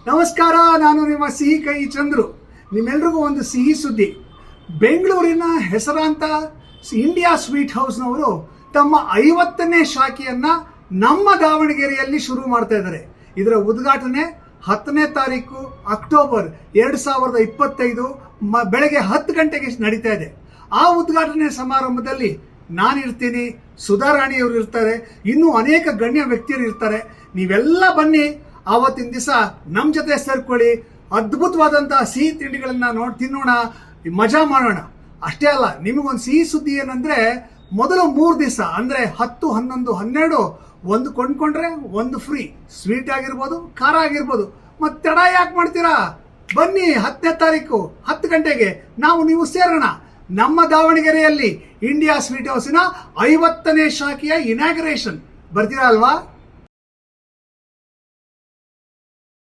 ನಮಸ್ಕಾರ, ನಾನು ನಿಮ್ಮ ಸಿಹಿ ಕೈ ಚಂದ್ರು. ನಿಮ್ಮೆಲ್ರಿಗೂ ಒಂದು ಸಿಹಿ ಸುದ್ದಿ. ಬೆಂಗಳೂರಿನ ಹೆಸರಾಂತ ಇಂಡಿಯಾ ಸ್ವೀಟ್ ಹೌಸ್ನವರು ತಮ್ಮ 50ನೇ ಶಾಖೆಯನ್ನು ನಮ್ಮ ದಾವಣಗೆರೆಯಲ್ಲಿ ಶುರು ಮಾಡ್ತಾ ಇದ್ದಾರೆ. ಇದರ ಉದ್ಘಾಟನೆ 10ನೇ ತಾರೀಕು ಅಕ್ಟೋಬರ್ 2025 ಬೆಳಗ್ಗೆ 10 ಗಂಟೆಗೆ ನಡೀತಾ ಇದೆ. ಆ ಉದ್ಘಾಟನೆ ಸಮಾರಂಭದಲ್ಲಿ ನಾನಿರ್ತೀನಿ, ಸುಧಾರಾಣಿಯವರು ಇರ್ತಾರೆ, ಇನ್ನೂ ಅನೇಕ ಗಣ್ಯ ವ್ಯಕ್ತಿಯರು ಇರ್ತಾರೆ. ನೀವೆಲ್ಲ ಬನ್ನಿ, ಆವತ್ತಿನ ದಿವಸ ನಮ್ಮ ಜೊತೆ ಸೇರ್ಕೊಳ್ಳಿ. ಅದ್ಭುತವಾದಂತಹ ಸಿಹಿ ತಿಂಡಿಗಳನ್ನು ತಿನ್ನೋಣ, ಮಜಾ ಮಾಡೋಣ. ಅಷ್ಟೇ ಅಲ್ಲ, ನಿಮಗೊಂದು ಸಿಹಿ ಸುದ್ದಿ ಏನಂದ್ರೆ, ಮೊದಲು 3 ದಿವಸ ಅಂದ್ರೆ 10, 11, 12 ಒಂದು ಕೊಂಡ್ಕೊಂಡ್ರೆ ಒಂದು ಫ್ರೀ. ಸ್ವೀಟ್ ಆಗಿರ್ಬೋದು, ಖಾರ ಆಗಿರ್ಬೋದು. ಮತ್ತೆ ತಡ ಯಾಕೆ ಮಾಡ್ತೀರಾ? ಬನ್ನಿ, 10ನೇ ತಾರೀಕು 10 ಗಂಟೆಗೆ ನೀವು ಸೇರೋಣ. ನಮ್ಮ ದಾವಣಗೆರೆಯಲ್ಲಿ ಇಂಡಿಯಾ ಸ್ವೀಟ್ ಹೌಸಿನ 50ನೇ ಶಾಖೆಯ ಇನಾಗ್ರೇಷನ್. ಬರ್ತೀರಾ ಅಲ್ವಾ?